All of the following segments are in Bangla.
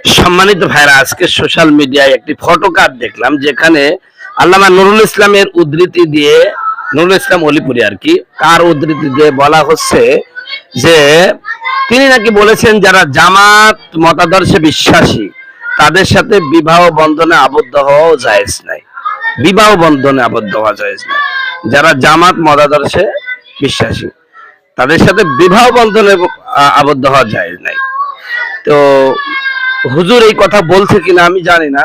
সম্মানিত ভাইরা, আজকে সোশ্যাল মিডিয়ায় একটি ফটো কার্ড দেখলাম যেখানে আল্লামা নুরুল ইসলামের উদ্ধৃতি দিয়ে, নুরুল ইসলাম অলিপুরি আর কি, কার উদ্ধৃতি দিয়ে বলা হচ্ছে যে তিনি নাকি বলেছেন যারা জামাত মতাদর্শে বিশ্বাসী তাদের সাথে বিবাহ বন্ধনে আবদ্ধ হওয়াও জায়েজ নাই। বিবাহ বন্ধনে আবদ্ধ হওয়া জায়েজ নাই। যারা জামাত মতাদর্শে বিশ্বাসী তাদের সাথে বিবাহ বন্ধনে আবদ্ধ হওয়া জায়েজ নাই। তো হুজুর এই কথা বলছে কিনা আমি জানি না,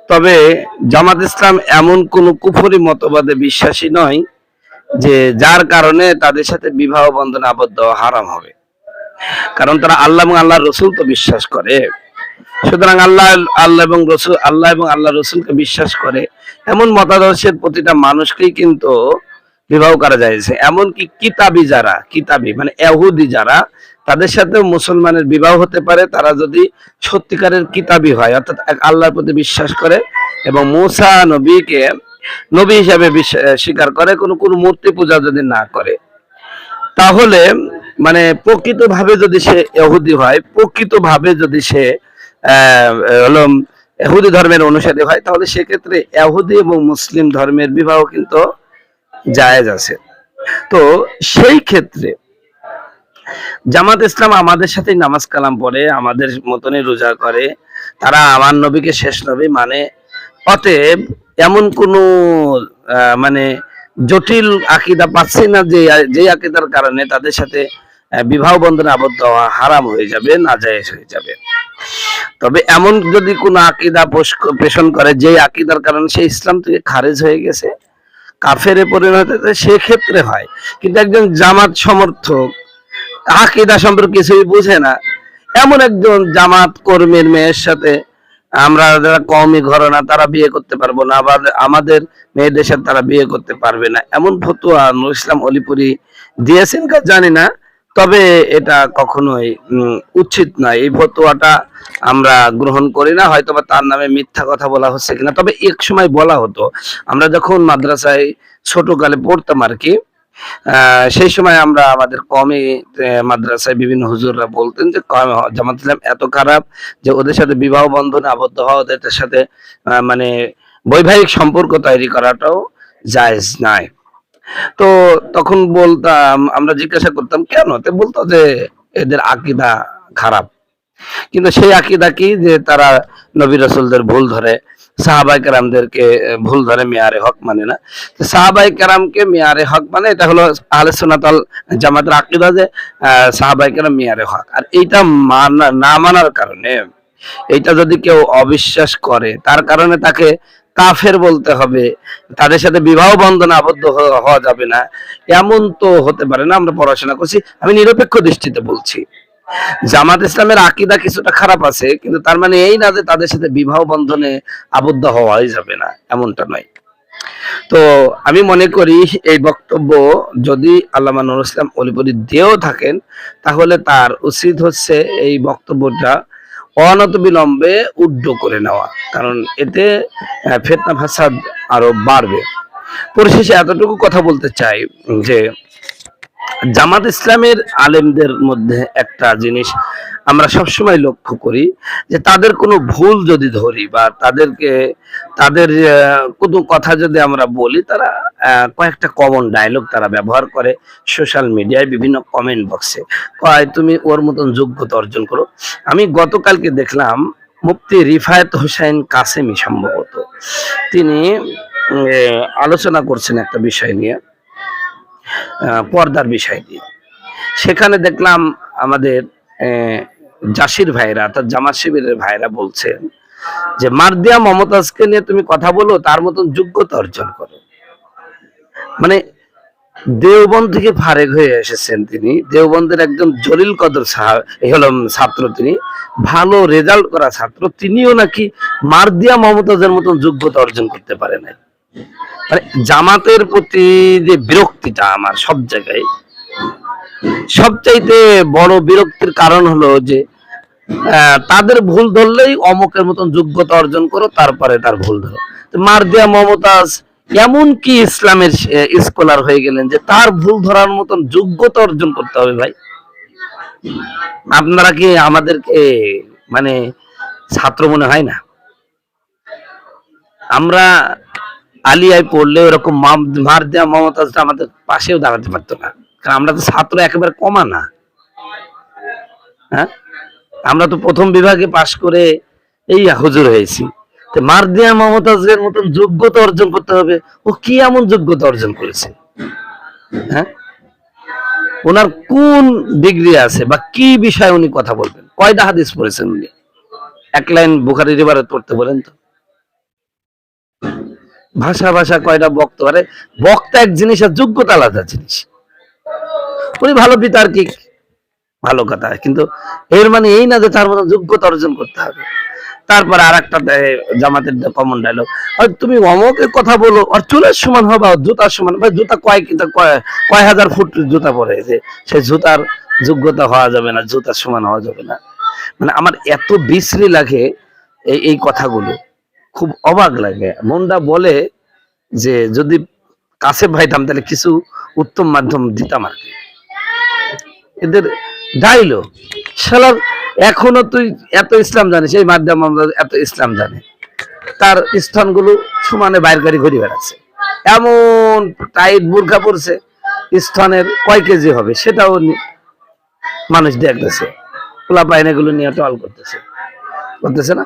তবে জামাত ইসলাম এমন কোন কুফরি মতবাদে বিশ্বাসী নয় যে যার কারণে তাদের সাথে বিবাহ বন্ধনে আবদ্ধ হওয়া হারাম হবে। কারণ তারা আল্লাহ এবং আল্লাহ রসুল তো বিশ্বাস করে। সুতরাং আল্লাহ এবং আল্লাহ রসুলকে বিশ্বাস করে এমন মতাদর্শের প্রতিটা মানুষকেই কিন্তু বিবাহ করা যায়ছে। এমনকি কিতাবি মানে ইহুদি যারা, তাদের সাথে মুসলমানের বিবাহ হতে পারে তারা যদি সত্যিকারের কিতাবি হয়, অর্থাৎ আল্লাহর প্রতি বিশ্বাস করে এবং মুসা নবীকে নবী হিসাবে স্বীকার করে, কোনো মূর্তি পূজা যদি না করে, তাহলে মানে প্রকৃতভাবে যদি সে ইহুদি হয়, প্রকৃতভাবে যদি সে হলো ইহুদি ধর্মের অনুসারী হয়, তাহলে সেক্ষেত্রে ইহুদি এবং মুসলিম ধর্মের বিবাহ কিন্তু জায়েজ আছে। তো সেই ক্ষেত্রে জামাত ইসলাম আমাদের সাথে নামাজ কালাম পড়ে, আমাদের মতনই রোজা করে, তারা আমার নবীকে শেষ নবী মানে, অতএব এমন কোন মানে জটিল আকীদা পাচ্ছি না যে আকীদার কারণে তাদের সাথে বিবাহ বন্ধনে আবদ্ধ হওয়া হারাম হয়ে যাবে, নাজায়েজ হয়ে যাবে। তবে এমন যদি কোন আকীদা পোষণ করে যে আকীদার কারণে সে ইসলাম থেকে খারেজ হয়ে গেছে, কাফেরে পরিণত হয়েছে, সেক্ষেত্রে হয়। কিন্তু একজন জামাত সমর্থক আকীদা সম্পর্কে কিছুই বুঝে না, এমন একজন জামাত কর্মীর মেয়ের সাথে আমরা যারা কওমি ঘরানা তারা বিয়ে করতে পারবো না, আবার আমাদের মেয়েদের সাথে তারা বিয়ে করতে পারবে না, এমন ফতোয়া নুরুল ইসলাম অলিপুরি দিয়েছেন কা জানি না। তবে এটা কখনোই উচিত নয়, এই ফতোয়াটা আমরা গ্রহণ করি না। হয়তোবা তার নামে মিথ্যা কথা বলা হচ্ছে কিনা, তবে এক সময় বলা হতো, আমরা যখন মাদ্রাসায় ছোটকালে পড়তাম আর কি, সেই সময় আমরা আমাদের কমে মাদ্রাসায় বিভিন্ন হুজুররা বলতেন যে জামাত ইসলাম এত খারাপ যে ওদের সাথে বিবাহ বন্ধনে আবদ্ধ হওয়া, ওদের সাথে মানে বৈবাহিক সম্পর্ক তৈরি করাটাও জায়েজ নাই। তো তখন বলতাম, আমরা জিজ্ঞাসা করতাম কেন, তো বলতো যে এদের আকীদা খারাপ। কিন্তু সেই আকীদা কি, যে তারা নবী রাসূলদের ভুল ধরে, সাহাবায়ে কেরামদেরকে ভুল ধরে, মেয়ারে হক মানে না। তো সাহাবায়ে কেরামকে মেয়ারে হক মানে, এটা হলো আহলে সুন্নাত ওয়াল জামাতের আকীদা যে সাহাবায়ে কেরাম মেয়ারে হক। আর এইটা না মানার কারণে, এইটা যদি কেউ অবিশ্বাস করে তার কারণে তাকে কাফের বলতে হবে, তাদের সাথে বিবাহ বন্ধনে আবদ্ধ হওয়া যাবে না, এমন তো হতে পারে না। আমরা পড়াশোনা করছি, আমি নিরপেক্ষ দৃষ্টিতে বলছি। জামাত ইসলামের আকীদা কিছুটা খারাপ আছে, কিন্তু তার মানে এই না যে তাদের সাথে বিবাহ বন্ধনে আবদ্ধ হওয়াই যাবে না, এমনটা নয়। তো আমি মনে করি এই বক্তব্য যদি আল্লামা নুরুল ইসলাম অলিপুরি দিয়েও থাকেন, তাহলে তার উচিত হচ্ছে এই বক্তব্যটা অনতিবিলম্বে উদ্ধ করে নেওয়া, কারণ এতে ফিতনা ফাসাদ আরো বাড়বে। পরিশেষে এতটুকু কথা বলতে চাই যে জামাত ইসলামের আলেমদের মধ্যে একটা জিনিস আমরা সবসময় লক্ষ্য করি, যে তাদের কোনো ভুল যদি ধরি বা তাদের কোনো কথা যদি আমরা বলি, তারা কয়েকটা কমন ডায়লগ তারা ব্যবহার করে সোশ্যাল মিডিয়ায়, বিভিন্ন কমেন্ট বক্সে, কয় তুমি ওর মতন যোগ্যতা অর্জন করো। আমি গতকালকে দেখলাম মুফতি রিফায়েত হোসাইন কাসেমি সম্ভবত তিনি আলোচনা করছেন একটা বিষয় নিয়ে, পর্দার বিষয় নিয়ে। সেখানে দেখলাম আমাদের জাসির ভাইরা, অর্থাৎ জামাত শিবিরের ভাইরা বলছেন যে মারদিয়া মমতাজকে নিয়ে তুমি কথা বলো, তার মতন যোগ্যতা অর্জন করো। মানে দেওবন্দ থেকে ফারেক হয়ে এসেছেন তিনি, দেওবন্দের একজন জলিল কদর ছাত্র, তিনি ভালো রেজাল্ট করা ছাত্র, তিনিও নাকি মারদিয়া মমতাজের মতন যোগ্যতা অর্জন করতে পারে নাই। মানে জামাতের প্রতি যে বিরক্তিটা আমার সব জায়গায়, সবচাইতে বড় বিরক্তির কারণ হলো যে তাদের ভুল ধরলেই অমকের মতন যোগ্যতা অর্জন করো, তারপরে তার ভুল ধরো। মারদিয়া মমতাজ এমন কি ইসলামের স্কলার হয়ে গেলেন যে তার ভুল ধরার মতন যোগ্যতা অর্জন করতে হবে? ভাই, আপনারা কি আমাদেরকে মানে ছাত্র মনে হয় না? আমরা আলিয়ায় পড়লে ওরকম মার দেওয়া মমতাজটা আমাদের পাশেও দাঁড়াতে পারতো না, কারণ আমরা তো ছাত্র একেবারে কমা না। হ্যাঁ, আমরা তো প্রথম বিভাগে পাশ করে এই হুজুর হয়েছি। মার দেওয়া মমতাজের মতন যোগ্যতা অর্জন করতে হবে। ও কি এমন যোগ্যতা অর্জন করেছে? হ্যাঁ, ওনার কোন ডিগ্রি আছে বা কি বিষয়ে উনি কথা বলবেন? কয়টা হাদিস পড়েছেন উনি? এক লাইন বুখারী রিবায়াত পড়তে বলেন তো। ভাষা ভাষা কয়টা বক্তা? আরে বক্তা এক জিনিস আর যোগ্যতা আলাদা জিনিস। উনি ভালো বিতার্কিক, ভালো কথা, কিন্তু এর মানে এই না যে তার মতো যোগ্যতা অর্জন করতে হবে। তারপর আর একটা জামাতের কমন ডায়লগ, তুমি অমকের কথা বলো আর চুলের সমান হবা, জুতার সমান। ভাই জুতা কয় হাজার ফুট জুতা পরে, যে সেই জুতার যোগ্যতা হওয়া যাবে না, জুতার সমান হওয়া যাবে না। মানে আমার এত বিশ্রী লাগে এই কথাগুলো, খুব অবাক লাগে। মনটা বলে যে যদি কাছে ভাইতাম তাহলে কিছু উত্তম মাধ্যম দিতাম আর কি। এদের ডাইলগ শালার, এখনো তুই এত ইসলাম জানিস, এই মাধ্যম এত ইসলাম জানে, তার স্থানগুলো সমানে বাইর গাড়ি ঘুরে বেড়াচ্ছে, এমন টাইট বোরখা পড়ছে, স্থানের কয় কেজি হবে সেটাও মানুষ দেখতেছে। পোলা পাইনাগুলো নিয়ে টল করতেছে, করতেছে না?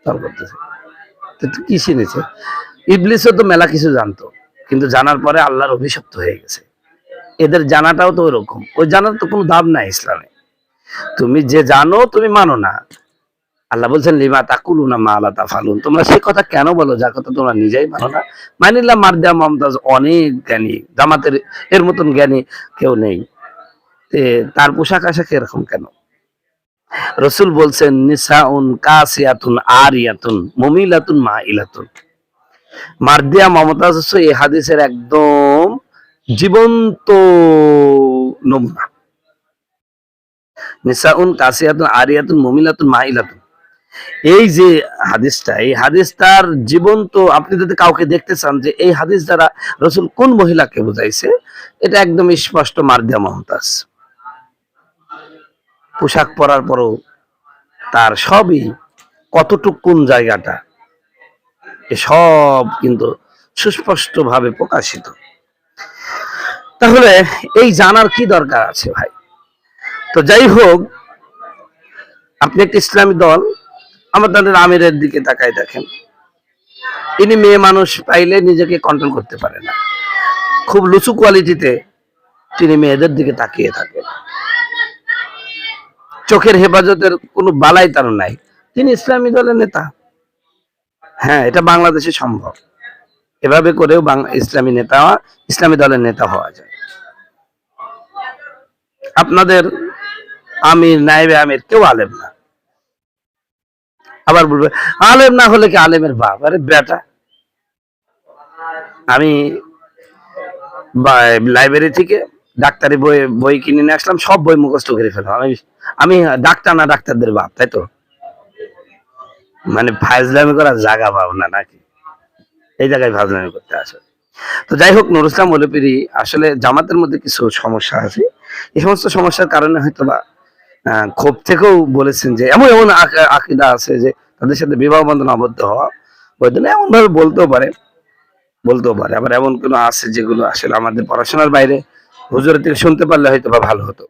টল করতেছে। কি শুনেছে? ইবলিসও তো মেলা কিছু জানতো, কিন্তু জানার পরে আল্লাহর অভিশপ্ত হয়ে গেছে। এদের জানাটাও তো ওরকম, ওই জানার তো কোনো দাম নাই ইসলামে। তুমি যে জানো তুমি মানো না। আল্লাহ বলছেন লিমা তাকুলুনা মা লা তাফালুন, তোমরা সে কথা কেন বলো যা কথা তোমরা নিজেই মানো না। মানিল্লাহ মারদিয়া মমতাজ অনেক জ্ঞানী, জামাতের এর মতন জ্ঞানী কেউ নেই, তার পোশাক আশাক এরকম কেন? রসুল বলছেন নিসাউন কাসিয়াতুন আরিয়াতুন মুমিলাতুন মাইলাতুন। মারদিয়া মমতাজ হচ্ছে এই হাদিসের একদম জীবন্ত নমুনা। নিসাউন কাসিয়াতুন আরিয়াতুন মুমিলাতুন মাইলাতুন, এই যে হাদিসটা, এই হাদিসটার জীবন্ত, আপনি যদি কাউকে দেখতে চান যে এই হাদিস দ্বারা রসুল কোন মহিলাকে বুঝাইছে, এটা একদম স্পষ্ট মারদিয়া মমতাজ। পোশাক পরার পরও তার সবই কতটুকু কোন জায়গাটা এসব কিন্তু সুস্পষ্ট ভাবে প্রকাশিত। তাহলে এই জানার কি দরকার আছে ভাই? তো যাই হোক, আপনি একটা ইসলামী দল, আমাদের আমিরের দিকে তাকায় দেখেন, ইনি মেয়ে মানুষ পাইলে নিজেকে কন্ট্রোল করতে পারে না, খুব লুচু কোয়ালিটিতে তিনি মেয়েদের দিকে তাকিয়ে থাকেন, চোখের হেফাজতের কোনো বালাই তার নাই, তিনি ইসলামী দলের নেতা। হ্যাঁ, এটা বাংলাদেশে সম্ভব, এভাবে করেও ইসলামী নেতা, ইসলামী দলের নেতা হওয়া যায়। আপনাদের আমির নায়েবে আমির কেউ আলেম না। আবার বলবে আলেম না হলে কি আলেমের বাপ? আরে বেটা, আমি লাইব্রেরি থেকে ডাক্তারি বই কিনে নিয়ে আসলাম, সব বই মুখস্থ করে ফেললাম, আমি ডাক্তার না ডাক্তারদের বাপ, তাই তো? মানে ফাজলামি করার জায়গা পাও না নাকি? এই জায়গায় ফাজলামি করতে আসো। তো যাই হোক, নুরুল ইসলাম মৌলভী আসলে জামাতের মধ্যে কিছু সমস্যা আছে, এই সমস্ত সমস্যার কারণে হয়তো বা ক্ষোভ থেকেও বলেছেন যে এমন এমন আকীদা আছে যে তাদের সাথে বিবাহ বন্ধন আবদ্ধ হওয়া বৈধ না, এমন ভাবে বলতেও পারে। আবার এমন কোনো আছে যেগুলো আসলে আমাদের পড়াশোনার বাইরে, হুজুরের থেকে শুনতে পারলে হয়তো বা ভালো হতো।